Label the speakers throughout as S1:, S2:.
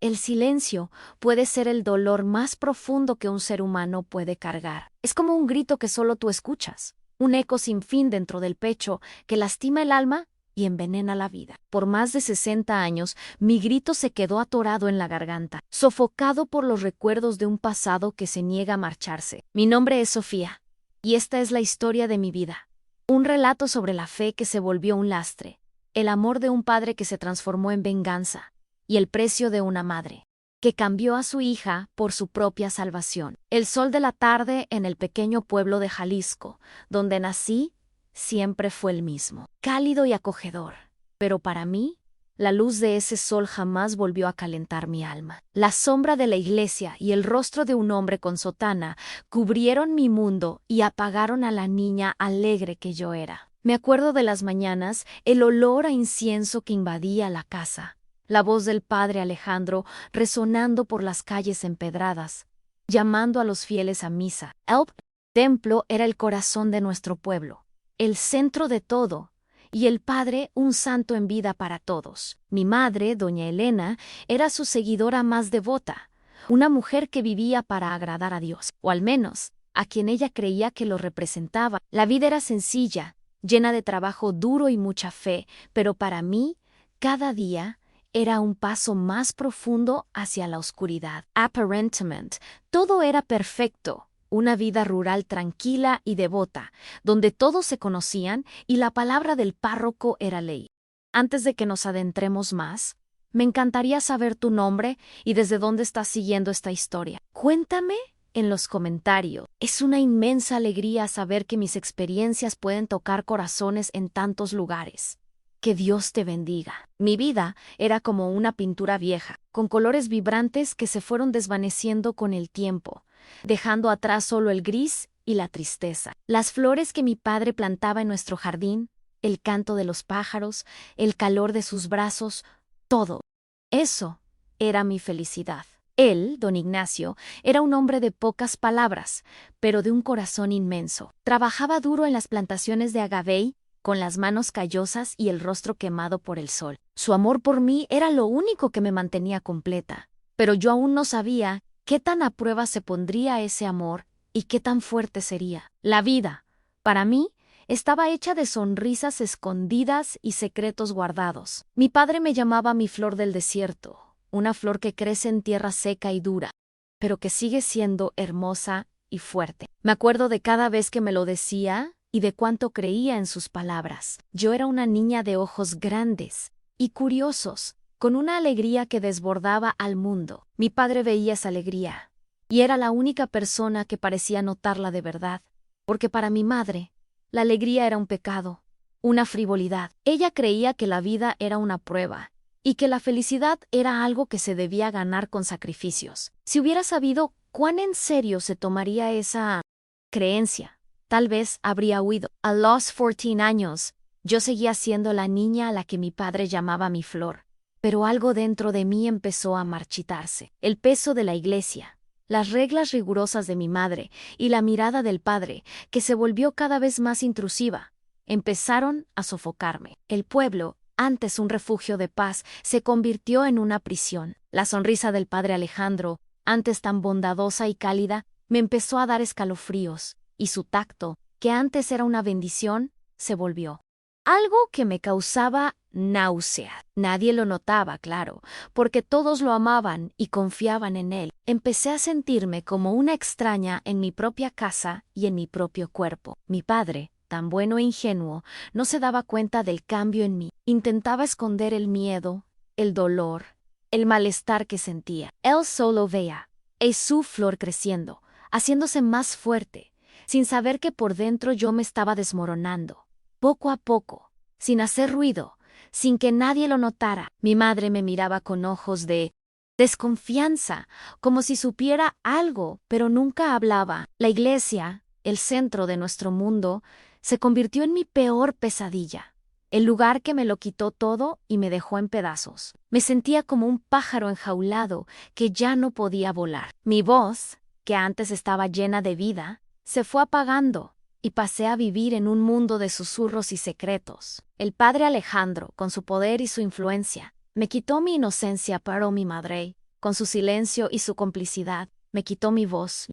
S1: El silencio puede ser el dolor más profundo que un ser humano puede cargar. Es como un grito que solo tú escuchas, un eco sin fin dentro del pecho que lastima el alma y envenena la vida. Por más de 60 años, mi grito se quedó atorado en la garganta, sofocado por los recuerdos de un pasado que se niega a marcharse. Mi nombre es Sofía, y esta es la historia de mi vida. Un relato sobre la fe que se volvió un lastre, el amor de un padre que se transformó en venganza, y el precio de una madre que cambió a su hija por su propia salvación. El sol de la tarde en el pequeño pueblo de Jalisco, donde nací, siempre fue el mismo, cálido y acogedor. Pero para mí, la luz de ese sol jamás volvió a calentar mi alma. La sombra de la iglesia y el rostro de un hombre con sotana cubrieron mi mundo y apagaron a la niña alegre que yo era. Me acuerdo de las mañanas, el olor a incienso que invadía la casa, la voz del padre Alejandro resonando por las calles empedradas, llamando a los fieles a misa. El templo era el corazón de nuestro pueblo, el centro de todo, y el padre un santo en vida para todos. Mi madre, doña Elena, era su seguidora más devota, una mujer que vivía para agradar a Dios, o al menos a quien ella creía que lo representaba. La vida era sencilla, llena de trabajo duro y mucha fe, pero para mí, cada día era un paso más profundo hacia la oscuridad. Aparentemente, todo era perfecto. Una vida rural tranquila y devota, donde todos se conocían y la palabra del párroco era ley. Antes de que nos adentremos más, me encantaría saber tu nombre y desde dónde estás siguiendo esta historia. Cuéntame en los comentarios. Es una inmensa alegría saber que mis experiencias pueden tocar corazones en tantos lugares. Que Dios te bendiga. Mi vida era como una pintura vieja, con colores vibrantes que se fueron desvaneciendo con el tiempo, dejando atrás solo el gris y la tristeza. Las flores que mi padre plantaba en nuestro jardín, el canto de los pájaros, el calor de sus brazos, todo. Eso era mi felicidad. Él, don Ignacio, era un hombre de pocas palabras, pero de un corazón inmenso. Trabajaba duro en las plantaciones de agavey, con las manos callosas y el rostro quemado por el sol. Su amor por mí era lo único que me mantenía completa, pero yo aún no sabía qué tan a prueba se pondría ese amor y qué tan fuerte sería. La vida, para mí, estaba hecha de sonrisas escondidas y secretos guardados. Mi padre me llamaba mi flor del desierto, una flor que crece en tierra seca y dura, pero que sigue siendo hermosa y fuerte. Me acuerdo de cada vez que me lo decía y de cuánto creía en sus palabras. Yo era una niña de ojos grandes y curiosos, con una alegría que desbordaba al mundo. Mi padre veía esa alegría, y era la única persona que parecía notarla de verdad, porque para mi madre, la alegría era un pecado, una frivolidad. Ella creía que la vida era una prueba, y que la felicidad era algo que se debía ganar con sacrificios. Si hubiera sabido cuán en serio se tomaría esa creencia, tal vez habría huido. A los 14 años, yo seguía siendo la niña a la que mi padre llamaba mi flor, pero algo dentro de mí empezó a marchitarse. El peso de la iglesia, las reglas rigurosas de mi madre y la mirada del padre, que se volvió cada vez más intrusiva, empezaron a sofocarme. El pueblo, antes un refugio de paz, se convirtió en una prisión. La sonrisa del padre Alejandro, antes tan bondadosa y cálida, me empezó a dar escalofríos, y su tacto, que antes era una bendición, se volvió algo que me causaba náusea. Nadie lo notaba, claro, porque todos lo amaban y confiaban en él. Empecé a sentirme como una extraña en mi propia casa y en mi propio cuerpo. Mi padre, tan bueno e ingenuo, no se daba cuenta del cambio en mí. Intentaba esconder el miedo, el dolor, el malestar que sentía. Él solo veía su flor creciendo, haciéndose más fuerte, sin saber que por dentro yo me estaba desmoronando. Poco a poco, sin hacer ruido, sin que nadie lo notara. Mi madre me miraba con ojos de desconfianza, como si supiera algo, pero nunca hablaba. La iglesia, el centro de nuestro mundo, se convirtió en mi peor pesadilla, el lugar que me lo quitó todo y me dejó en pedazos. Me sentía como un pájaro enjaulado que ya no podía volar. Mi voz, que antes estaba llena de vida, se fue apagando, y pasé a vivir en un mundo de susurros y secretos. El padre Alejandro, con su poder y su influencia, me quitó mi inocencia, pero mi madre, con su silencio y su complicidad, me quitó mi voz.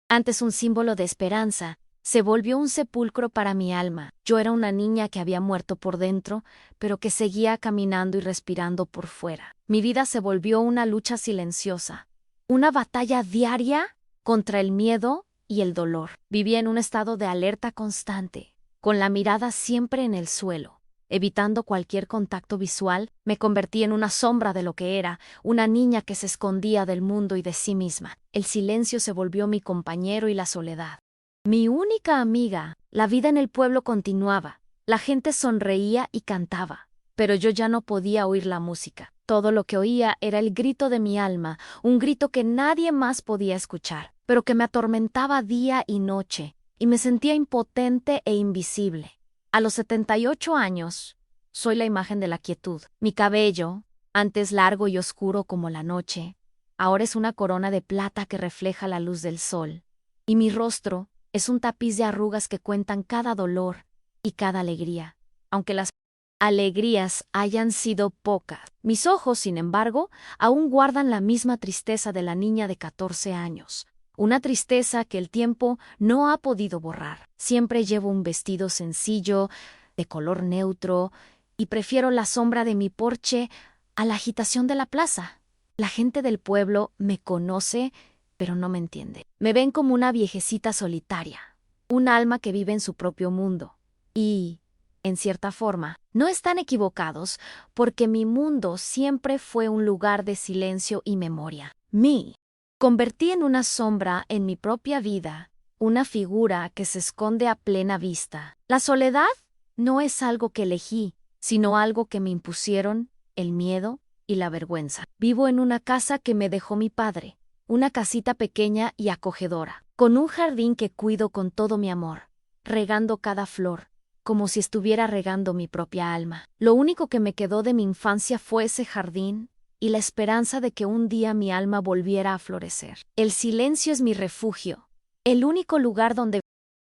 S1: Antes un símbolo de esperanza, se volvió un sepulcro para mi alma. Yo era una niña que había muerto por dentro, pero que seguía caminando y respirando por fuera. Mi vida se volvió una lucha silenciosa, una batalla diaria contra el miedo y el dolor. Vivía en un estado de alerta constante, con la mirada siempre en el suelo. Evitando cualquier contacto visual, me convertí en una sombra de lo que era, una niña que se escondía del mundo y de sí misma. El silencio se volvió mi compañero y la soledad. Mi única amiga. La vida en el pueblo continuaba. La gente sonreía y cantaba, pero yo ya no podía oír la música. Todo lo que oía era el grito de mi alma, un grito que nadie más podía escuchar, pero que me atormentaba día y noche, y me sentía impotente e invisible. A los 78 años, soy la imagen de la quietud. Mi cabello, antes largo y oscuro como la noche, ahora es una corona de plata que refleja la luz del sol. Y mi rostro es un tapiz de arrugas que cuentan cada dolor y cada alegría, aunque las alegrías hayan sido pocas. Mis ojos, sin embargo, aún guardan la misma tristeza de la niña de 14 años. Una tristeza que el tiempo no ha podido borrar. Siempre llevo un vestido sencillo, de color neutro, y prefiero la sombra de mi porche a la agitación de la plaza. La gente del pueblo me conoce, pero no me entiende. Me ven como una viejecita solitaria, un alma que vive en su propio mundo. Y, en cierta forma, no están equivocados, porque mi mundo siempre fue un lugar de silencio y memoria. Convertí en una sombra en mi propia vida, una figura que se esconde a plena vista. La soledad no es algo que elegí, sino algo que me impusieron el miedo y la vergüenza. Vivo en una casa que me dejó mi padre, una casita pequeña y acogedora, con un jardín que cuido con todo mi amor, regando cada flor, como si estuviera regando mi propia alma. Lo único que me quedó de mi infancia fue ese jardín y la esperanza de que un día mi alma volviera a florecer. El silencio es mi refugio, el único lugar donde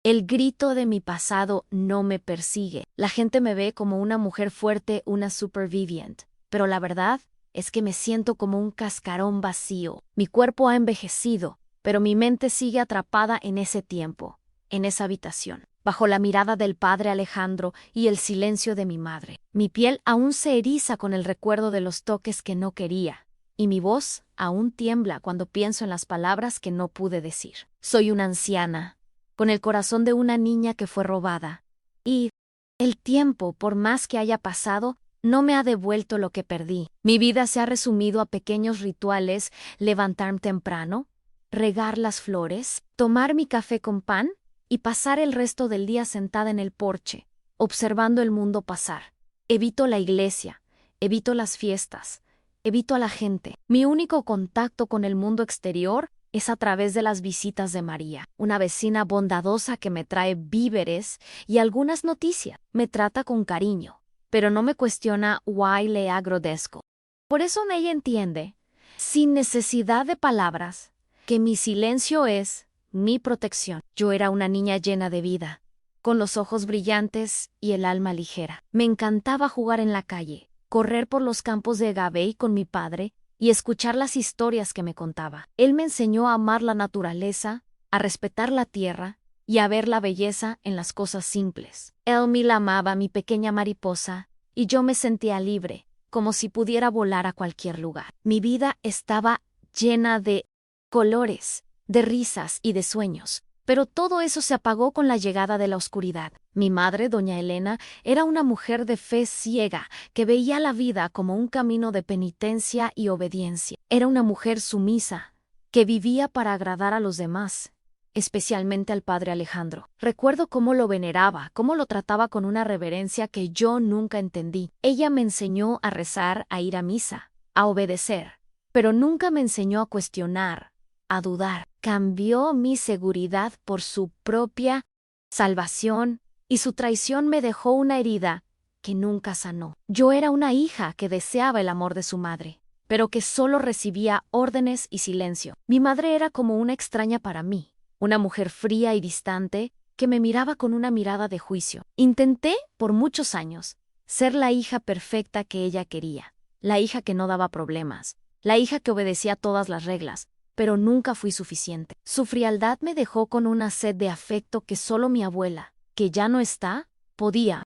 S1: el grito de mi pasado no me persigue. La gente me ve como una mujer fuerte, una superviviente, pero la verdad es que me siento como un cascarón vacío. Mi cuerpo ha envejecido, pero mi mente sigue atrapada en ese tiempo, en esa habitación, bajo la mirada del padre Alejandro y el silencio de mi madre. Mi piel aún se eriza con el recuerdo de los toques que no quería, y mi voz aún tiembla cuando pienso en las palabras que no pude decir. Soy una anciana, con el corazón de una niña que fue robada, y el tiempo, por más que haya pasado, no me ha devuelto lo que perdí. Mi vida se ha resumido a pequeños rituales: levantarme temprano, regar las flores, tomar mi café con pan y pasar el resto del día sentada en el porche, observando el mundo pasar. Evito la iglesia, evito las fiestas, evito a la gente. Mi único contacto con el mundo exterior es a través de las visitas de María, una vecina bondadosa que me trae víveres y algunas noticias. Me trata con cariño, pero no me cuestiona why le agradezco. Por eso ella entiende, sin necesidad de palabras, que mi silencio es mi protección. Yo era una niña llena de vida, con los ojos brillantes y el alma ligera. Me encantaba jugar en la calle, correr por los campos de Gabey con mi padre y escuchar las historias que me contaba. Él me enseñó a amar la naturaleza, a respetar la tierra y a ver la belleza en las cosas simples. Él me la amaba, mi pequeña mariposa, y yo me sentía libre, como si pudiera volar a cualquier lugar. Mi vida estaba llena de colores, de risas y de sueños, pero todo eso se apagó con la llegada de la oscuridad. Mi madre, doña Elena, era una mujer de fe ciega que veía la vida como un camino de penitencia y obediencia. Era una mujer sumisa, que vivía para agradar a los demás, especialmente al padre Alejandro. Recuerdo cómo lo veneraba, cómo lo trataba con una reverencia que yo nunca entendí. Ella me enseñó a rezar, a ir a misa, a obedecer, pero nunca me enseñó a cuestionar, a dudar. Cambió mi seguridad por su propia salvación, y su traición me dejó una herida que nunca sanó. Yo era una hija que deseaba el amor de su madre, pero que solo recibía órdenes y silencio. Mi madre era como una extraña para mí, una mujer fría y distante que me miraba con una mirada de juicio. Intenté, por muchos años, ser la hija perfecta que ella quería, la hija que no daba problemas, la hija que obedecía todas las reglas, pero nunca fui suficiente. Su frialdad me dejó con una sed de afecto que solo mi abuela, que ya no está, podía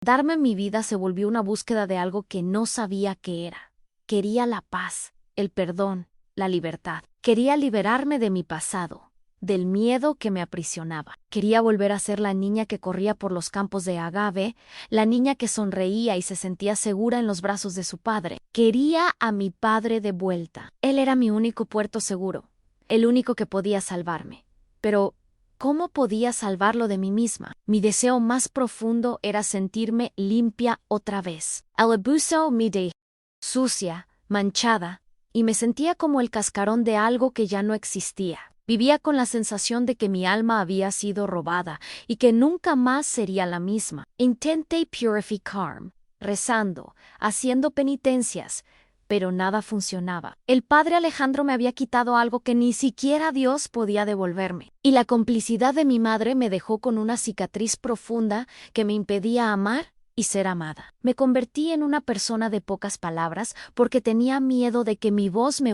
S1: darme. Mi vida se volvió una búsqueda de algo que no sabía qué era. Quería la paz, el perdón, la libertad. Quería liberarme de mi pasado, del miedo que me aprisionaba. Quería volver a ser la niña que corría por los campos de agave, la niña que sonreía y se sentía segura en los brazos de su padre. Quería a mi padre de vuelta. Él era mi único puerto seguro, el único que podía salvarme. Pero ¿cómo podía salvarlo de mí misma? Mi deseo más profundo era sentirme limpia otra vez. El abuso me dejó sucia, manchada, y me sentía como el cascarón de algo que ya no existía. Vivía con la sensación de que mi alma había sido robada y que nunca más sería la misma. Intenté purificarme, rezando, haciendo penitencias, pero nada funcionaba. El padre Alejandro me había quitado algo que ni siquiera Dios podía devolverme. Y la complicidad de mi madre me dejó con una cicatriz profunda que me impedía amar y ser amada. Me convertí en una persona de pocas palabras porque tenía miedo de que mi voz me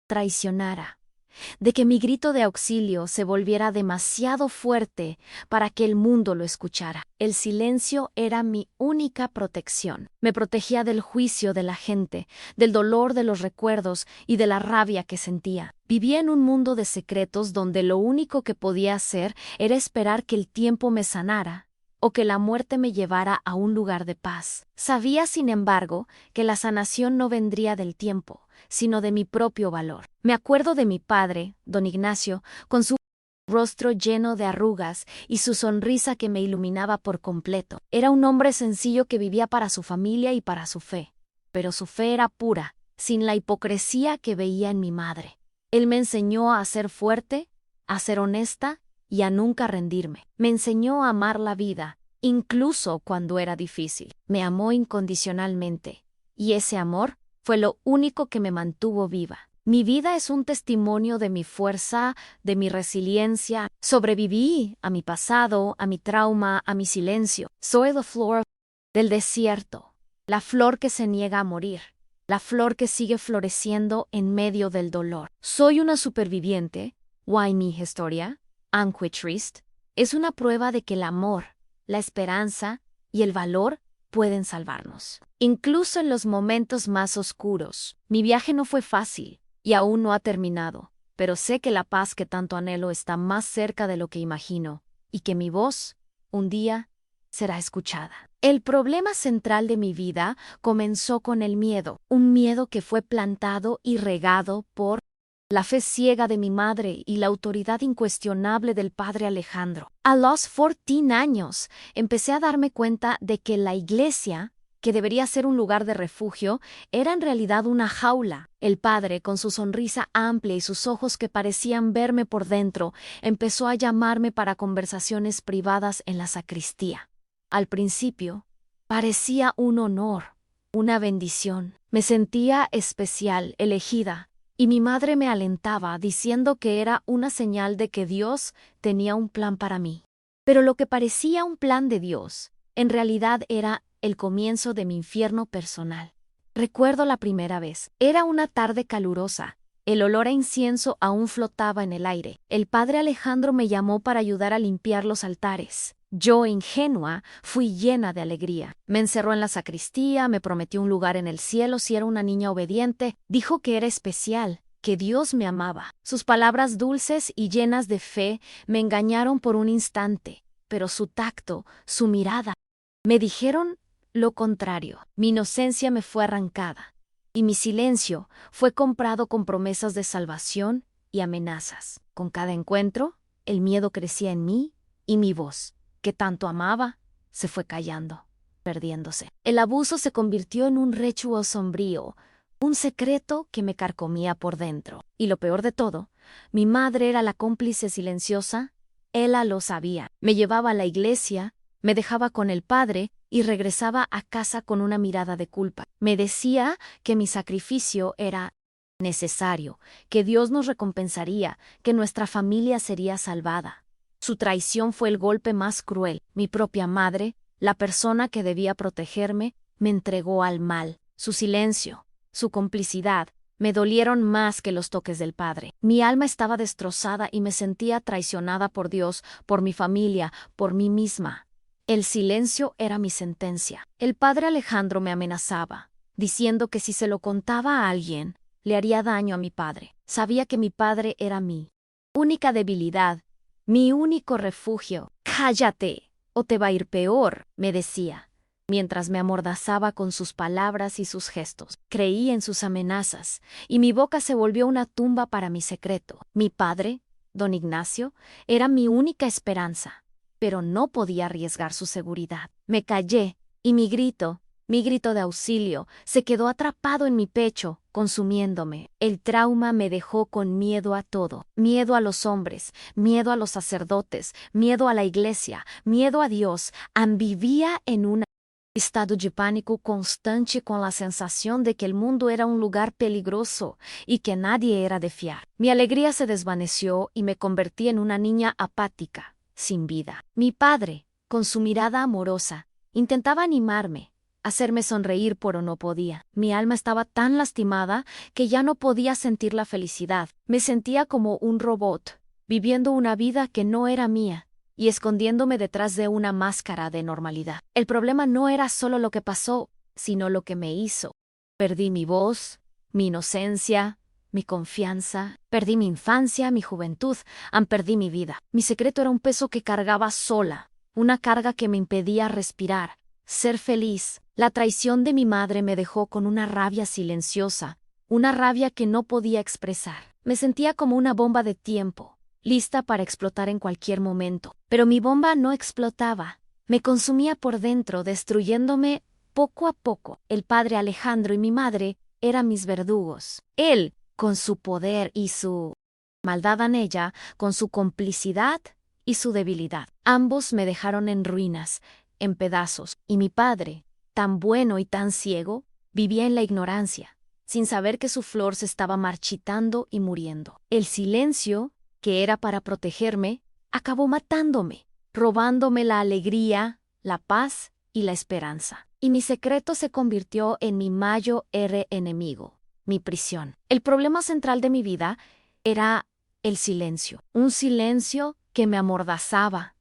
S1: traicionara, de que mi grito de auxilio se volviera demasiado fuerte para que el mundo lo escuchara. El silencio era mi única protección. Me protegía del juicio de la gente, del dolor de los recuerdos y de la rabia que sentía. Vivía en un mundo de secretos donde lo único que podía hacer era esperar que el tiempo me sanara o que la muerte me llevara a un lugar de paz. Sabía, sin embargo, que la sanación no vendría del tiempo, sino de mi propio valor. Me acuerdo de mi padre, don Ignacio, con su rostro lleno de arrugas y su sonrisa que me iluminaba por completo. Era un hombre sencillo que vivía para su familia y para su fe, pero su fe era pura, sin la hipocresía que veía en mi madre. Él me enseñó a ser fuerte, a ser honesta y a nunca rendirme. Me enseñó a amar la vida, incluso cuando era difícil. Me amó incondicionalmente, y ese amor fue lo único que me mantuvo viva. Mi vida es un testimonio de mi fuerza, de mi resiliencia. Sobreviví a mi pasado, a mi trauma, a mi silencio. Soy la flor del desierto, la flor que se niega a morir, la flor que sigue floreciendo en medio del dolor. Soy una superviviente. Why mi historia? Aunque triste, es una prueba de que el amor, la esperanza y el valor pueden salvarnos. Incluso en los momentos más oscuros. Mi viaje no fue fácil y aún no ha terminado, pero sé que la paz que tanto anhelo está más cerca de lo que imagino y que mi voz, un día, será escuchada. El problema central de mi vida comenzó con el miedo, un miedo que fue plantado y regado por la fe ciega de mi madre y la autoridad incuestionable del padre Alejandro. A los 14 años empecé a darme cuenta de que la iglesia, que debería ser un lugar de refugio, era en realidad una jaula. El padre, con su sonrisa amplia y sus ojos que parecían verme por dentro, empezó a llamarme para conversaciones privadas en la sacristía. Al principio, parecía un honor, una bendición. Me sentía especial, elegida, y mi madre me alentaba diciendo que era una señal de que Dios tenía un plan para mí. Pero lo que parecía un plan de Dios, en realidad era el comienzo de mi infierno personal. Recuerdo la primera vez. Era una tarde calurosa. El olor a incienso aún flotaba en el aire. El padre Alejandro me llamó para ayudar a limpiar los altares. Yo, ingenua, fui llena de alegría. Me encerró en la sacristía, me prometió un lugar en el cielo si era una niña obediente. Dijo que era especial, que Dios me amaba. Sus palabras dulces y llenas de fe me engañaron por un instante, pero su tacto, su mirada, me dijeron lo contrario. Mi inocencia me fue arrancada, y mi silencio fue comprado con promesas de salvación y amenazas. Con cada encuentro, el miedo crecía en mí y mi voz, que tanto amaba, se fue callando, perdiéndose. El abuso se convirtió en un ritual sombrío, un secreto que me carcomía por dentro. Y lo peor de todo, mi madre era la cómplice silenciosa. Ella lo sabía. Me llevaba a la iglesia, me dejaba con el padre y regresaba a casa con una mirada de culpa. Me decía que mi sacrificio era necesario, que Dios nos recompensaría, que nuestra familia sería salvada. Su traición fue el golpe más cruel. Mi propia madre, la persona que debía protegerme, me entregó al mal. Su silencio, su complicidad, me dolieron más que los toques del padre. Mi alma estaba destrozada y me sentía traicionada por Dios, por mi familia, por mí misma. El silencio era mi sentencia. El padre Alejandro me amenazaba, diciendo que si se lo contaba a alguien, le haría daño a mi padre. Sabía que mi padre era mi única debilidad, mi único refugio. «Cállate, o te va a ir peor», me decía, mientras me amordazaba con sus palabras y sus gestos. Creí en sus amenazas, y mi boca se volvió una tumba para mi secreto. Mi padre, don Ignacio, era mi única esperanza, pero no podía arriesgar su seguridad. Me callé, y mi grito de auxilio, se quedó atrapado en mi pecho, consumiéndome. El trauma me dejó con miedo a todo. Miedo a los hombres, miedo a los sacerdotes, miedo a la iglesia, miedo a Dios. Vivía en un estado de pánico constante con la sensación de que el mundo era un lugar peligroso y que nadie era de fiar. Mi alegría se desvaneció y me convertí en una niña apática, sin vida. Mi padre, con su mirada amorosa, intentaba animarme, hacerme sonreír, pero no podía. Mi alma estaba tan lastimada que ya no podía sentir la felicidad. Me sentía como un robot, viviendo una vida que no era mía y escondiéndome detrás de una máscara de normalidad. El problema no era solo lo que pasó, sino lo que me hizo. Perdí mi voz, mi inocencia, mi confianza, perdí mi infancia, mi juventud, perdí mi vida. Mi secreto era un peso que cargaba sola, una carga que me impedía respirar, ser feliz. La traición de mi madre me dejó con una rabia silenciosa, una rabia que no podía expresar. Me sentía como una bomba de tiempo, lista para explotar en cualquier momento. Pero mi bomba no explotaba. Me consumía por dentro, destruyéndome poco a poco. El padre Alejandro y mi madre eran mis verdugos. Él, con su poder y su maldad en ella, con su complicidad y su debilidad. Ambos me dejaron en ruinas, en pedazos. Y mi padre, tan bueno y tan ciego, vivía en la ignorancia, sin saber que su flor se estaba marchitando y muriendo. El silencio, que era para protegerme, acabó matándome, robándome la alegría, la paz y la esperanza. Y mi secreto se convirtió en mi mayor enemigo, mi prisión. El problema central de mi vida era el silencio. Un silencio que me amordazaba,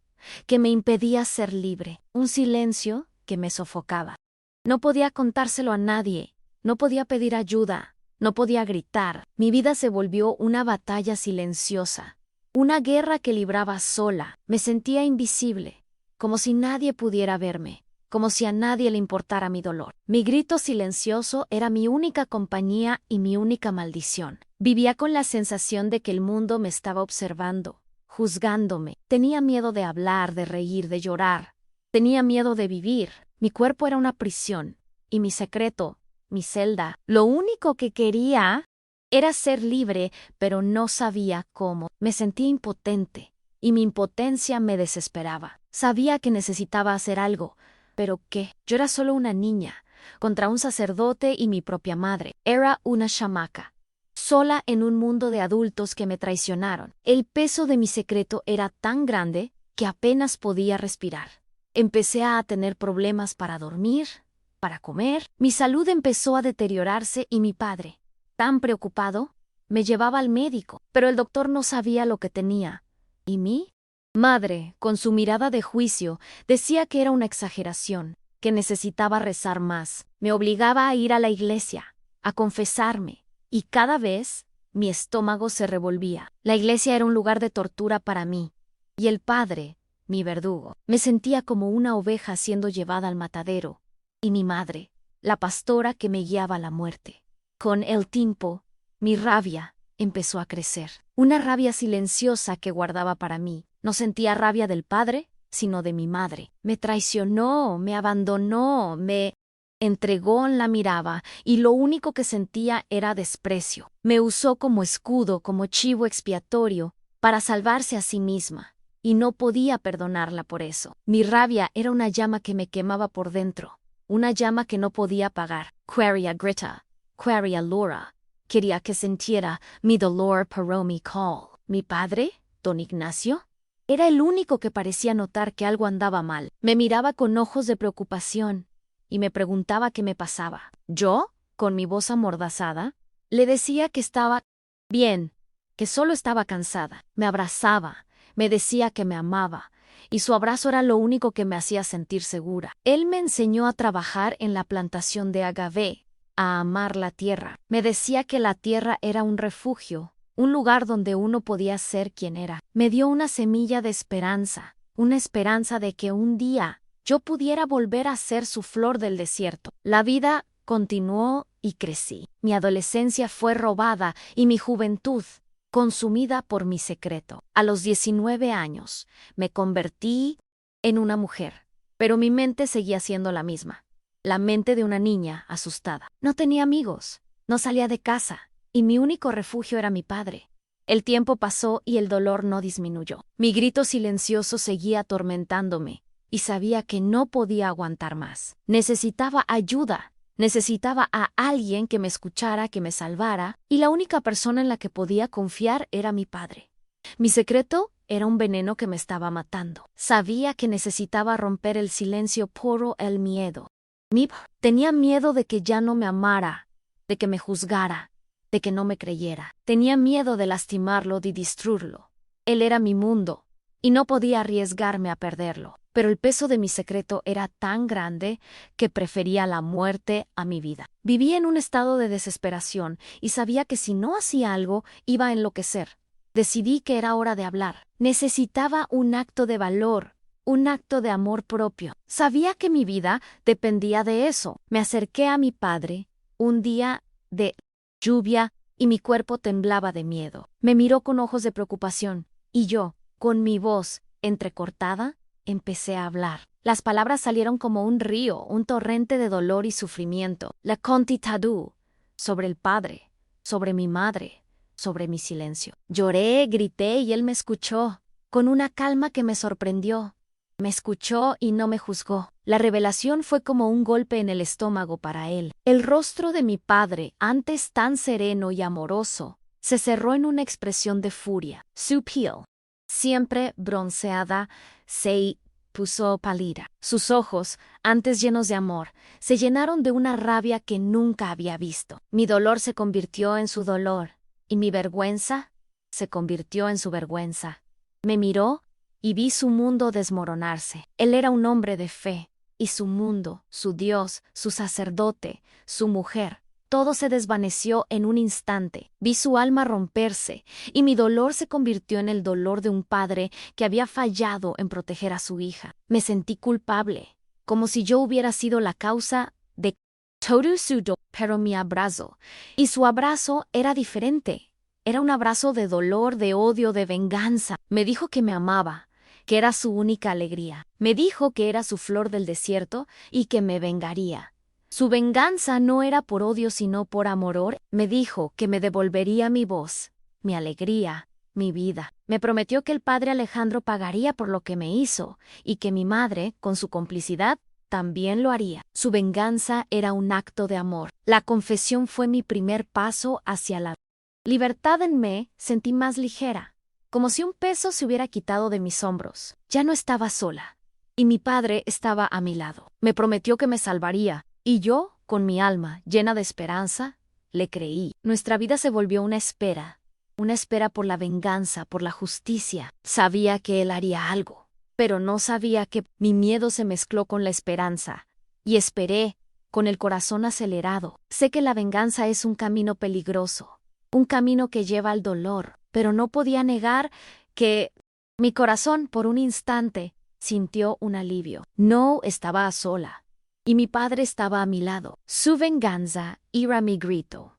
S1: que me impedía ser libre. Un silencio que me sofocaba. No podía contárselo a nadie, no podía pedir ayuda, no podía gritar. Mi vida se volvió una batalla silenciosa, una guerra que libraba sola. Me sentía invisible, como si nadie pudiera verme, como si a nadie le importara mi dolor. Mi grito silencioso era mi única compañía y mi única maldición. Vivía con la sensación de que el mundo me estaba observando, juzgándome. Tenía miedo de hablar, de reír, de llorar. Tenía miedo de vivir. Mi cuerpo era una prisión, y mi secreto, mi celda. Lo único que quería era ser libre, pero no sabía cómo. Me sentía impotente, y mi impotencia me desesperaba. Sabía que necesitaba hacer algo, pero ¿qué? Yo era solo una niña, contra un sacerdote y mi propia madre. Era una chamaca, sola en un mundo de adultos que me traicionaron. El peso de mi secreto era tan grande que apenas podía respirar. Empecé a tener problemas para dormir, para comer. Mi salud empezó a deteriorarse y mi padre, tan preocupado, me llevaba al médico, pero el doctor no sabía lo que tenía. ¿Y mi madre, con su mirada de juicio, decía que era una exageración, que necesitaba rezar más? Me obligaba a ir a la iglesia, a confesarme, y cada vez mi estómago se revolvía. La iglesia era un lugar de tortura para mí, y el padre, mi verdugo. Me sentía como una oveja siendo llevada al matadero, y mi madre, la pastora que me guiaba a la muerte. Con el tiempo, mi rabia empezó a crecer. Una rabia silenciosa que guardaba para mí. No sentía rabia del padre, sino de mi madre. Me traicionó, me abandonó, me entregó en la mirada, y lo único que sentía era desprecio. Me usó como escudo, como chivo expiatorio, para salvarse a sí misma. Y no podía perdonarla por eso. Mi rabia era una llama que me quemaba por dentro, una llama que no podía apagar. Quería Greta, quería Laura. Quería que sintiera mi dolor por mi call. Mi padre, don Ignacio, era el único que parecía notar que algo andaba mal. Me miraba con ojos de preocupación y me preguntaba qué me pasaba. Yo, con mi voz amordazada, Le decía que estaba bien, que solo estaba cansada. Me abrazaba, me decía que me amaba, y su abrazo era lo único que me hacía sentir segura. Él me enseñó a trabajar en la plantación de agave, a amar la tierra. Me decía que la tierra era un refugio, un lugar donde uno podía ser quien era. Me dio una semilla de esperanza, una esperanza de que un día yo pudiera volver a ser su flor del desierto. La vida continuó y crecí. Mi adolescencia fue robada y mi juventud consumida por mi secreto. A los 19 años me convertí en una mujer, pero mi mente seguía siendo la misma. La mente de una niña asustada. No tenía amigos, no salía de casa, y mi único refugio era mi padre. El tiempo pasó y el dolor no disminuyó. Mi grito silencioso seguía atormentándome, y sabía que no podía aguantar más. Necesitaba ayuda. Necesitaba a alguien que me escuchara, que me salvara, y la única persona en la que podía confiar era mi padre. Mi secreto era un veneno que me estaba matando. Sabía que necesitaba romper el silencio por el miedo. Tenía miedo de que ya no me amara, de que me juzgara, de que no me creyera. Tenía miedo de lastimarlo, de destruirlo. Él era mi mundo, y no podía arriesgarme a perderlo. Pero el peso de mi secreto era tan grande que prefería la muerte a mi vida. Vivía en un estado de desesperación y sabía que si no hacía algo iba a enloquecer. Decidí que era hora de hablar. Necesitaba un acto de valor, un acto de amor propio. Sabía que mi vida dependía de eso. Me acerqué a mi padre un día de lluvia y mi cuerpo temblaba de miedo. Me miró con ojos de preocupación y yo, con mi voz entrecortada, empecé a hablar. Las palabras salieron como un río, un torrente de dolor y sufrimiento. La conti tadú, sobre el padre, sobre mi madre, sobre mi silencio. Lloré, grité y él me escuchó, con una calma que me sorprendió. Me escuchó y no me juzgó. La revelación fue como un golpe en el estómago para él. El rostro de mi padre, antes tan sereno y amoroso, se cerró en una expresión de furia. Su piel, siempre bronceada, se puso pálida. Sus ojos, antes llenos de amor, se llenaron de una rabia que nunca había visto. Mi dolor se convirtió en su dolor, y mi vergüenza se convirtió en su vergüenza. Me miró y vi su mundo desmoronarse. Él era un hombre de fe, y su mundo, su Dios, su sacerdote, su mujer, todo se desvaneció en un instante. Vi su alma romperse, y mi dolor se convirtió en el dolor de un padre que había fallado en proteger a su hija. Me sentí culpable, como si yo hubiera sido la causa de todo su dolor, pero mi abrazo, y su abrazo era diferente. Era un abrazo de dolor, de odio, de venganza. Me dijo que me amaba, que era su única alegría. Me dijo que era su flor del desierto y que me vengaría. Su venganza no era por odio sino por amor. Me dijo que me devolvería mi voz, mi alegría, mi vida. Me prometió que el padre Alejandro pagaría por lo que me hizo y que mi madre, con su complicidad, también lo haría. Su venganza era un acto de amor. La confesión fue mi primer paso hacia la libertad. En me sentí más ligera, como si un peso se hubiera quitado de mis hombros. Ya no estaba sola, y mi padre estaba a mi lado. Me prometió que me salvaría, y yo, con mi alma llena de esperanza, le creí. Nuestra vida se volvió una espera por la venganza, por la justicia. Sabía que él haría algo, pero no sabía que mi miedo se mezcló con la esperanza, y esperé, con el corazón acelerado. Sé que la venganza es un camino peligroso, un camino que lleva al dolor, pero no podía negar que mi corazón, por un instante, sintió un alivio. No estaba sola, y mi padre estaba a mi lado. Su venganza era mi grito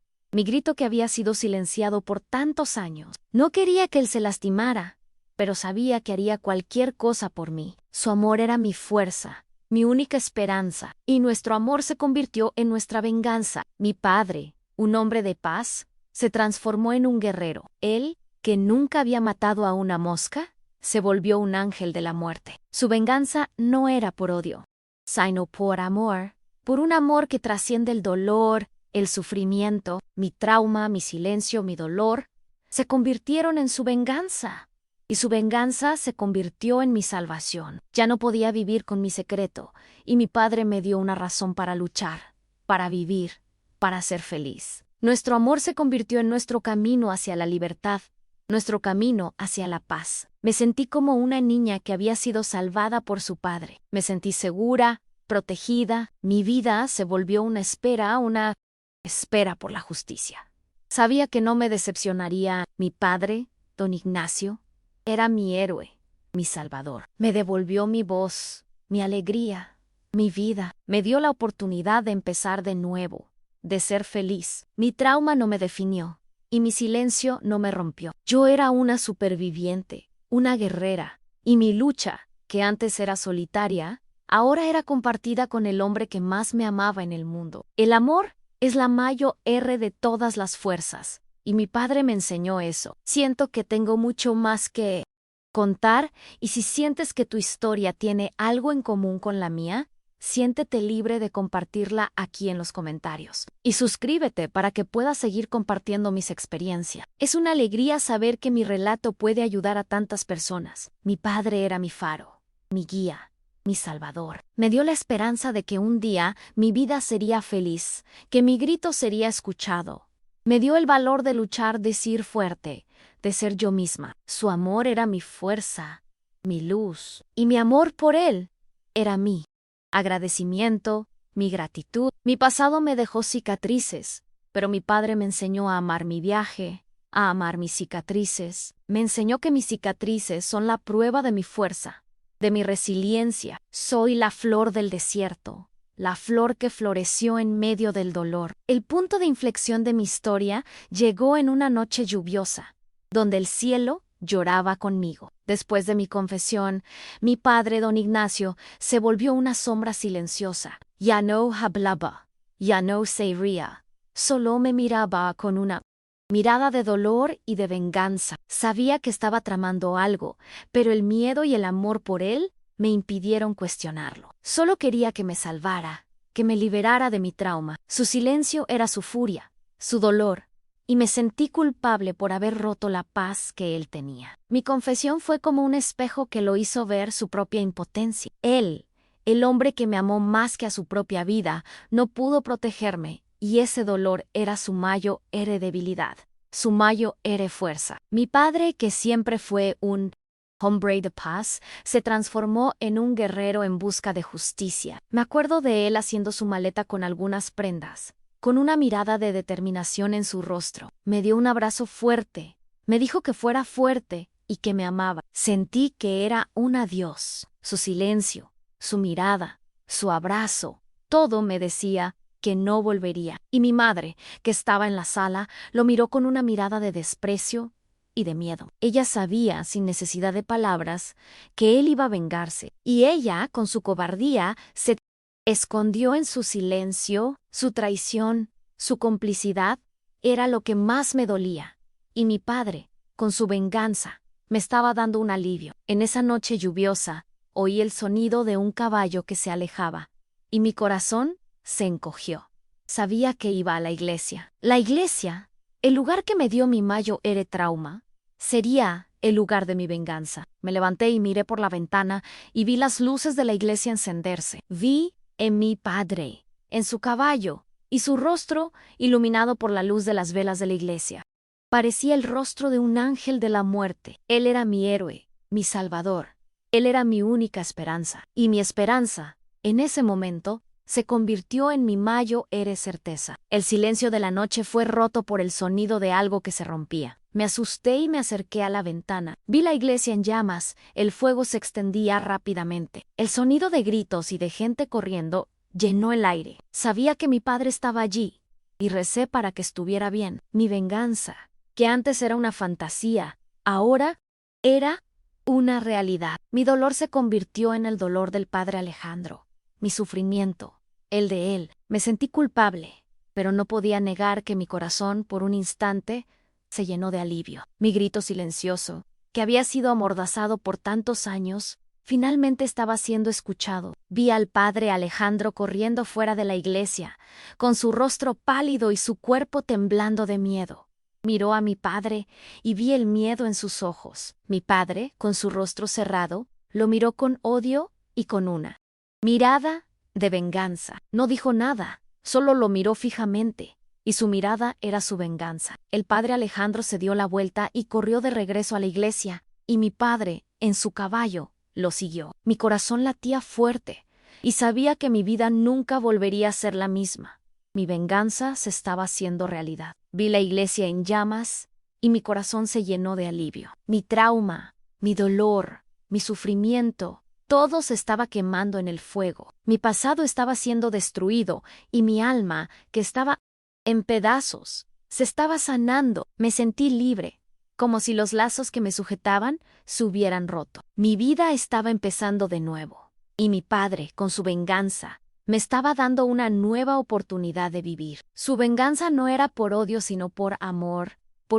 S1: que había sido silenciado por tantos años. No quería que él se lastimara, pero sabía que haría cualquier cosa por mí. Su amor era mi fuerza, mi única esperanza, y nuestro amor se convirtió en nuestra venganza. Mi padre, un hombre de paz, se transformó en un guerrero. Él, que nunca había matado a una mosca, se volvió un ángel de la muerte. Su venganza no era por odio, sino por amor, por un amor que trasciende el dolor, el sufrimiento. Mi trauma, mi silencio, mi dolor, se convirtieron en su venganza, y su venganza se convirtió en mi salvación. Ya no podía vivir con mi secreto, y mi padre me dio una razón para luchar, para vivir, para ser feliz. Nuestro amor se convirtió en nuestro camino hacia la libertad, nuestro camino hacia la paz. Me sentí como una niña que había sido salvada por su padre. Me sentí segura, protegida. Mi vida se volvió una espera por la justicia. Sabía que no me decepcionaría. Mi padre, don Ignacio, era mi héroe, mi salvador. Me devolvió mi voz, mi alegría, mi vida. Me dio la oportunidad de empezar de nuevo, de ser feliz. Mi trauma no me definió y mi silencio no me rompió. Yo era una superviviente, una guerrera, y mi lucha, que antes era solitaria, ahora era compartida con el hombre que más me amaba en el mundo. El amor es la mayor R de todas las fuerzas, y mi padre me enseñó eso. Siento que tengo mucho más que contar, y si sientes que tu historia tiene algo en común con la mía, siéntete libre de compartirla aquí en los comentarios. Y suscríbete para que puedas seguir compartiendo mis experiencias. Es una alegría saber que mi relato puede ayudar a tantas personas. Mi padre era mi faro, mi guía, mi salvador. Me dio la esperanza de que un día mi vida sería feliz, que mi grito sería escuchado. Me dio el valor de luchar, de ser fuerte, de ser yo misma. Su amor era mi fuerza, mi luz, y mi amor por él era mí. Agradecimiento, mi gratitud. Mi pasado me dejó cicatrices, pero mi padre me enseñó a amar mi viaje, a amar mis cicatrices. Me enseñó que mis cicatrices son la prueba de mi fuerza, de mi resiliencia. Soy la flor del desierto, la flor que floreció en medio del dolor. El punto de inflexión de mi historia llegó en una noche lluviosa, donde el cielo lloraba conmigo. Después de mi confesión, mi padre, don Ignacio, se volvió una sombra silenciosa. Ya no hablaba, ya no se ría, solo me miraba con una mirada de dolor y de venganza. Sabía que estaba tramando algo, pero el miedo y el amor por él me impidieron cuestionarlo. Solo quería que me salvara, que me liberara de mi trauma. Su silencio era su furia, su dolor, y me sentí culpable por haber roto la paz que él tenía. Mi confesión fue como un espejo que lo hizo ver su propia impotencia. Él, el hombre que me amó más que a su propia vida, no pudo protegerme, y ese dolor era su mayor debilidad, su mayor fuerza. Mi padre, que siempre fue un hombre de paz, se transformó en un guerrero en busca de justicia. Me acuerdo de él haciendo su maleta con algunas prendas, con una mirada de determinación en su rostro. Me dio un abrazo fuerte, me dijo que fuera fuerte y que me amaba. Sentí que era un adiós. Su silencio, su mirada, su abrazo, todo me decía que no volvería. Y mi madre, que estaba en la sala, lo miró con una mirada de desprecio y de miedo. Ella sabía, sin necesidad de palabras, que él iba a vengarse, y ella, con su cobardía, se escondió en su silencio. Su traición, su complicidad, era lo que más me dolía. Y mi padre, con su venganza, me estaba dando un alivio. En esa noche lluviosa, oí el sonido de un caballo que se alejaba, y mi corazón se encogió. Sabía que iba a la iglesia. La iglesia, el lugar que me dio mi mayor trauma, sería el lugar de mi venganza. Me levanté y miré por la ventana y vi las luces de la iglesia encenderse. Vi en mi padre, en su caballo, y su rostro iluminado por la luz de las velas de la iglesia. Parecía el rostro de un ángel de la muerte. Él era mi héroe, mi salvador. Él era mi única esperanza. Y mi esperanza, en ese momento, se convirtió en mi mayor certeza. El silencio de la noche fue roto por el sonido de algo que se rompía. Me asusté y me acerqué a la ventana. Vi la iglesia en llamas, el fuego se extendía rápidamente. El sonido de gritos y de gente corriendo llenó el aire. Sabía que mi padre estaba allí, y recé para que estuviera bien. Mi venganza, que antes era una fantasía, ahora era una realidad. Mi dolor se convirtió en el dolor del padre Alejandro. Mi sufrimiento, el de él. Me sentí culpable, pero no podía negar que mi corazón, por un instante, se llenó de alivio. Mi grito silencioso, que había sido amordazado por tantos años, finalmente estaba siendo escuchado. Vi al padre Alejandro corriendo fuera de la iglesia, con su rostro pálido y su cuerpo temblando de miedo. Miró a mi padre y vi el miedo en sus ojos. Mi padre, con su rostro cerrado, lo miró con odio y con una mirada de venganza. No dijo nada, solo lo miró fijamente, y su mirada era su venganza. El padre Alejandro se dio la vuelta y corrió de regreso a la iglesia, y mi padre, en su caballo, lo siguió. Mi corazón latía fuerte, y sabía que mi vida nunca volvería a ser la misma. Mi venganza se estaba haciendo realidad. Vi la iglesia en llamas, y mi corazón se llenó de alivio. Mi trauma, mi dolor, mi sufrimiento, todo se estaba quemando en el fuego. Mi pasado estaba siendo destruido, y mi alma, que estaba en pedazos, se estaba sanando. Me sentí libre, como si los lazos que me sujetaban se hubieran roto. Mi vida estaba empezando de nuevo, y mi padre, con su venganza, me estaba dando una nueva oportunidad de vivir. Su venganza no era por odio, sino por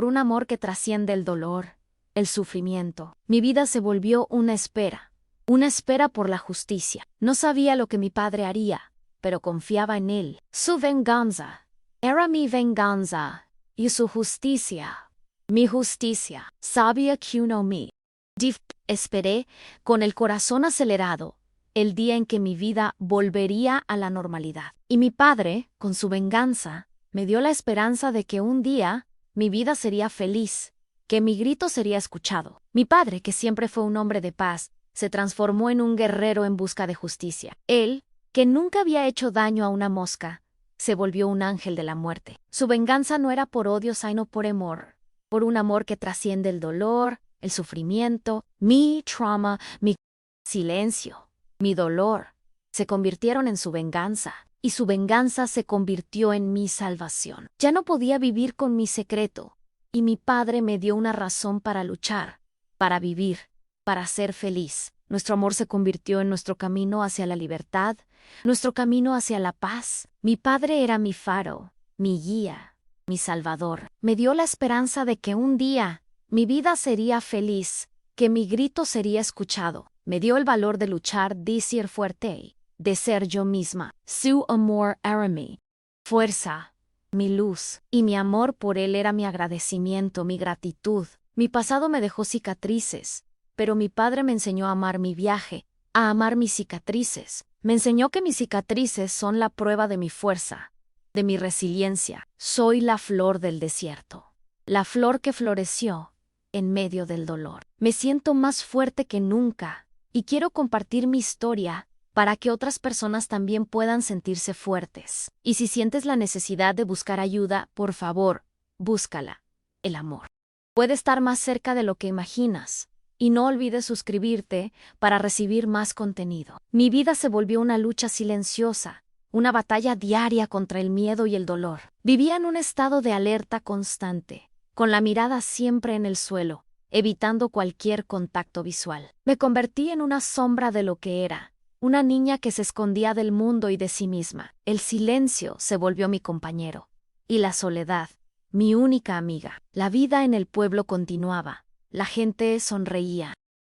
S1: un amor que trasciende el dolor, el sufrimiento. Mi vida se volvió una espera por la justicia. No sabía lo que mi padre haría, pero confiaba en él. Su venganza era mi venganza, y su justicia, mi justicia. Sabía que uno me. Esperé, con el corazón acelerado, el día en que mi vida volvería a la normalidad. Y mi padre, con su venganza, me dio la esperanza de que un día mi vida sería feliz, que mi grito sería escuchado. Mi padre, que siempre fue un hombre de paz, se transformó en un guerrero en busca de justicia. Él, que nunca había hecho daño a una mosca, se volvió un ángel de la muerte. Su venganza no era por odio, sino por amor, por un amor que trasciende el dolor, el sufrimiento, mi trauma, mi silencio. Mi dolor se convirtieron en su venganza, y su venganza se convirtió en mi salvación. Ya no podía vivir con mi secreto, y mi padre me dio una razón para luchar, para vivir, para ser feliz. Nuestro amor se convirtió en nuestro camino hacia la libertad, nuestro camino hacia la paz. Mi padre era mi faro, mi guía, mi salvador. Me dio la esperanza de que un día mi vida sería feliz, que mi grito sería escuchado. Me dio el valor de luchar, de ser fuerte, de ser yo misma. Su amor era mi fuerza, mi luz, y mi amor por él era mi agradecimiento, mi gratitud. Mi pasado me dejó cicatrices, pero mi padre me enseñó a amar mi viaje, a amar mis cicatrices. Me enseñó que mis cicatrices son la prueba de mi fuerza, de mi resiliencia. Soy la flor del desierto, la flor que floreció en medio del dolor. Me siento más fuerte que nunca. Y quiero compartir mi historia para que otras personas también puedan sentirse fuertes. Y si sientes la necesidad de buscar ayuda, por favor, búscala. El amor puede estar más cerca de lo que imaginas. Y no olvides suscribirte para recibir más contenido. Mi vida se volvió una lucha silenciosa, una batalla diaria contra el miedo y el dolor. Vivía en un estado de alerta constante, con la mirada siempre en el suelo, evitando cualquier contacto visual. Me convertí en una sombra de lo que era, una niña que se escondía del mundo y de sí misma. El silencio se volvió mi compañero, y la soledad, mi única amiga. La vida en el pueblo continuaba, la gente sonreía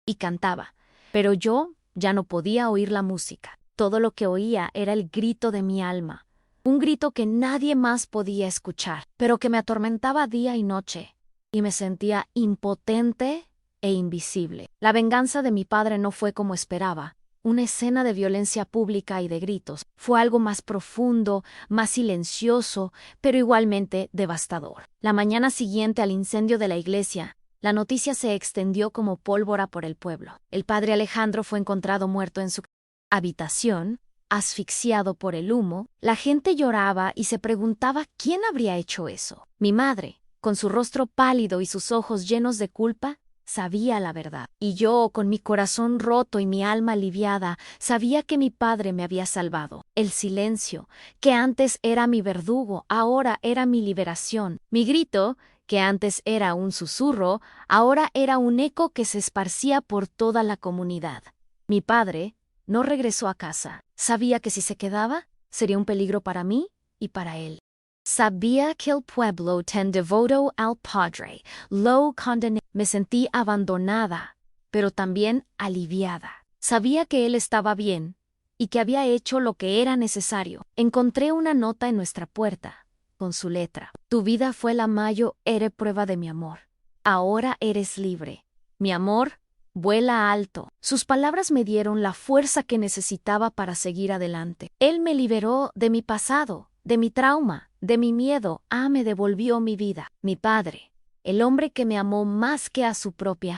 S1: y cantaba, pero yo ya no podía oír la música. Todo lo que oía era el grito de mi alma, un grito que nadie más podía escuchar, pero que me atormentaba día y noche. Y me sentía impotente e invisible. La venganza de mi padre no fue como esperaba, una escena de violencia pública y de gritos. Fue algo más profundo, más silencioso, pero igualmente devastador. La mañana siguiente al incendio de la iglesia, la noticia se extendió como pólvora por el pueblo. El padre Alejandro fue encontrado muerto en su habitación, asfixiado por el humo. La gente lloraba y se preguntaba quién habría hecho eso. Mi madre, con su rostro pálido y sus ojos llenos de culpa, sabía la verdad. Y yo, con mi corazón roto y mi alma aliviada, sabía que mi padre me había salvado. El silencio, que antes era mi verdugo, ahora era mi liberación. Mi grito, que antes era un susurro, ahora era un eco que se esparcía por toda la comunidad. Mi padre no regresó a casa. Sabía que si se quedaba, sería un peligro para mí y para él. Sabía que el pueblo ten devoto al padre, lo condené. Me sentí abandonada, pero también aliviada. Sabía que él estaba bien y que había hecho lo que era necesario. Encontré una nota en nuestra puerta, con su letra. Tu vida fue la mayor prueba de mi amor. Ahora eres libre. Mi amor, vuela alto. Sus palabras me dieron la fuerza que necesitaba para seguir adelante. Él me liberó de mi pasado, de mi trauma, de mi miedo, me devolvió mi vida. Mi padre, el hombre que me amó más que a su propia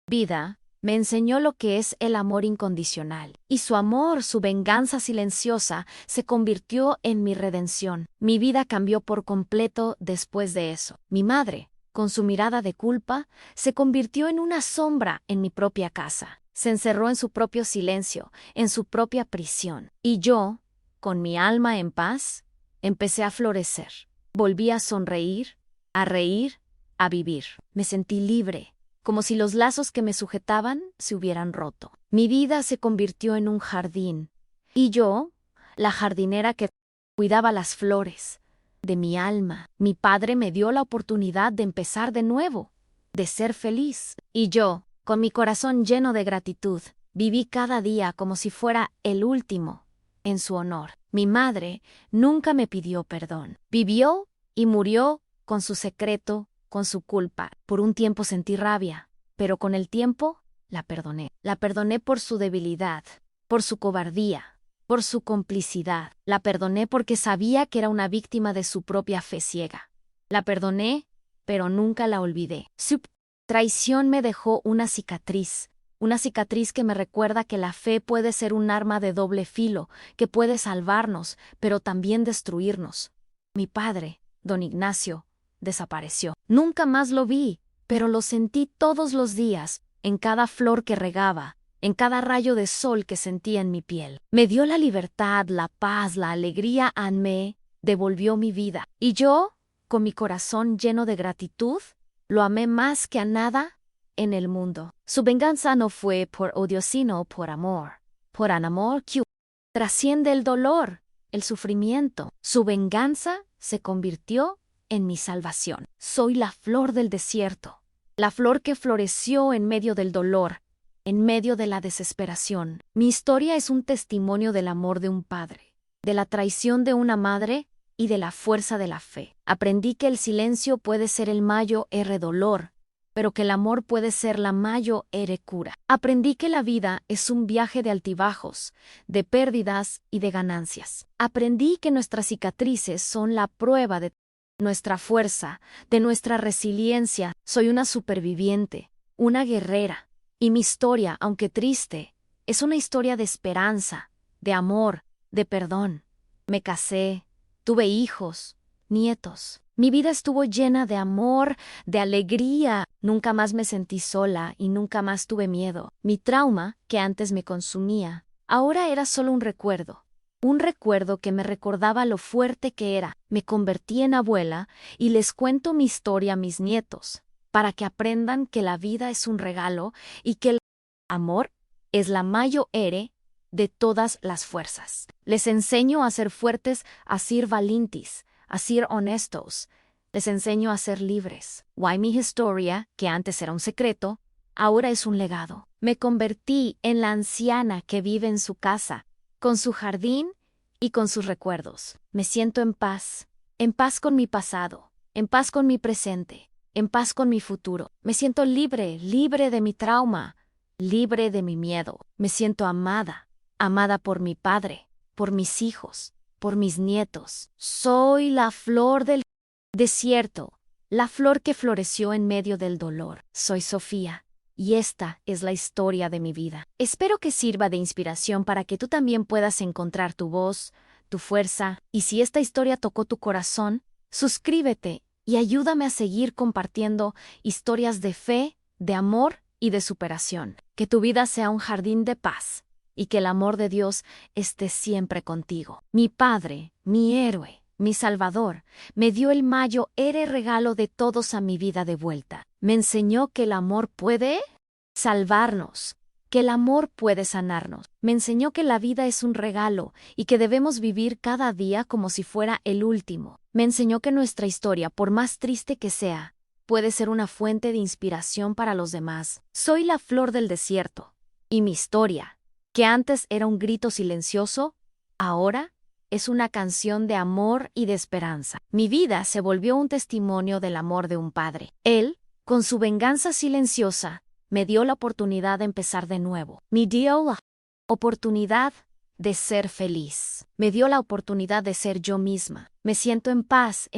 S1: vida, me enseñó lo que es el amor incondicional. Y su amor, su venganza silenciosa, se convirtió en mi redención. Mi vida cambió por completo después de eso. Mi madre, con su mirada de culpa, se convirtió en una sombra en mi propia casa. Se encerró en su propio silencio, en su propia prisión. Y yo, con mi alma en paz, empecé a florecer. Volví a sonreír, a reír, a vivir. Me sentí libre, como si los lazos que me sujetaban se hubieran roto. Mi vida se convirtió en un jardín. Y yo, la jardinera que cuidaba las flores de mi alma. Mi padre me dio la oportunidad de empezar de nuevo, de ser feliz. Y yo, con mi corazón lleno de gratitud, viví cada día como si fuera el último, en su honor. Mi madre nunca me pidió perdón. Vivió y murió con su secreto, con su culpa. Por un tiempo sentí rabia, pero con el tiempo la perdoné. La perdoné por su debilidad, por su cobardía, por su complicidad. La perdoné porque sabía que era una víctima de su propia fe ciega. La perdoné, pero nunca la olvidé. Su traición me dejó una cicatriz que me recuerda que la fe puede ser un arma de doble filo, que puede salvarnos, pero también destruirnos. Mi padre, don Ignacio, desapareció. Nunca más lo vi, pero lo sentí todos los días, en cada flor que regaba, en cada rayo de sol que sentía en mi piel. Me dio la libertad, la paz, la alegría, me devolvió mi vida. Y yo, con mi corazón lleno de gratitud, lo amé más que a nada en el mundo. Su venganza no fue por odio, sino por amor un amor que trasciende el dolor, el sufrimiento. Su venganza se convirtió en mi salvación. Soy la flor del desierto, la flor que floreció en medio del dolor, en medio de la desesperación. Mi historia es un testimonio del amor de un padre, de la traición de una madre y de la fuerza de la fe. Aprendí que el silencio puede ser el mayo dolor, pero que el amor puede ser la mayo cura. Aprendí que la vida es un viaje de altibajos, de pérdidas y de ganancias. Aprendí que nuestras cicatrices son la prueba de nuestra fuerza, de nuestra resiliencia. Soy una superviviente, una guerrera, y mi historia, aunque triste, es una historia de esperanza, de amor, de perdón. Me casé, tuve hijos, nietos. Mi vida estuvo llena de amor, de alegría. Nunca más me sentí sola y nunca más tuve miedo. Mi trauma, que antes me consumía, ahora era solo un recuerdo que me recordaba lo fuerte que era. Me convertí en abuela y les cuento mi historia a mis nietos, para que aprendan que la vida es un regalo y que el amor es la mayo de todas las fuerzas. Les enseño a ser fuertes, a ser valientes, a ser honestos. Les enseño a ser libres. Why mi historia, que antes era un secreto, ahora es un legado. Me convertí en la anciana que vive en su casa, con su jardín y con sus recuerdos. Me siento en paz con mi pasado, en paz con mi presente, en paz con mi futuro. Me siento libre, libre de mi trauma, libre de mi miedo. Me siento amada por mi padre, por mis hijos, por mis nietos. Soy la flor del desierto, la flor que floreció en medio del dolor. Soy Sofía, y esta es la historia de mi vida. Espero que sirva de inspiración para que tú también puedas encontrar tu voz, tu fuerza, y si esta historia tocó tu corazón, suscríbete y ayúdame a seguir compartiendo historias de fe, de amor y de superación. Que tu vida sea un jardín de paz y que el amor de Dios esté siempre contigo. Mi Padre, mi héroe, mi Salvador, me dio el mayo regalo de todos a mi vida de vuelta. Me enseñó que el amor puede salvarnos, que el amor puede sanarnos. Me enseñó que la vida es un regalo y que debemos vivir cada día como si fuera el último. Me enseñó que nuestra historia, por más triste que sea, puede ser una fuente de inspiración para los demás. Soy la flor del desierto, y mi historia, que antes era un grito silencioso, ahora es una canción de amor y de esperanza. Mi vida se volvió un testimonio del amor de un padre. Él, con su venganza silenciosa, me dio la oportunidad de empezar de nuevo. Me dio la oportunidad de ser feliz. Me dio la oportunidad de ser yo misma. Me siento en paz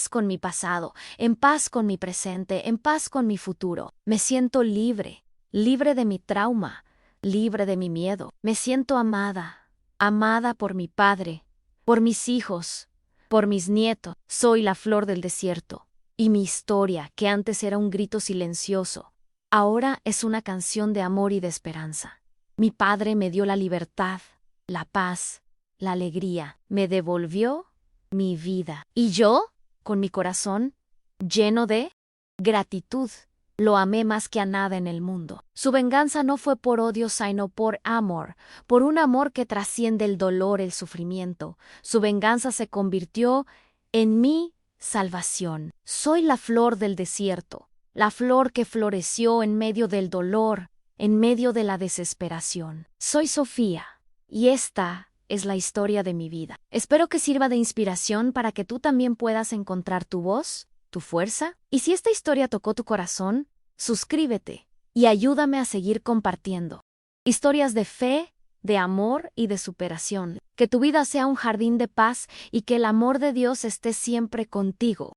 S1: con mi pasado, en paz con mi presente, en paz con mi futuro. Me siento libre, libre de mi trauma, libre de mi miedo. Me siento amada, amada por mi padre, por mis hijos, por mis nietos. Soy la flor del desierto, y mi historia, que antes era un grito silencioso, ahora es una canción de amor y de esperanza. Mi padre me dio la libertad, la paz, la alegría. Me devolvió mi vida. Y yo, con mi corazón lleno de gratitud, lo amé más que a nada en el mundo. Su venganza no fue por odio, sino por un amor que trasciende el dolor, el sufrimiento. Su venganza se convirtió en mi salvación. Soy la flor del desierto, la flor que floreció en medio del dolor, en medio de la desesperación. Soy Sofía, y esta es la historia de mi vida. Espero que sirva de inspiración para que tú también puedas encontrar tu voz, tu fuerza. Y si esta historia tocó tu corazón, suscríbete y ayúdame a seguir compartiendo historias de fe, de amor y de superación. Que tu vida sea un jardín de paz y que el amor de Dios esté siempre contigo.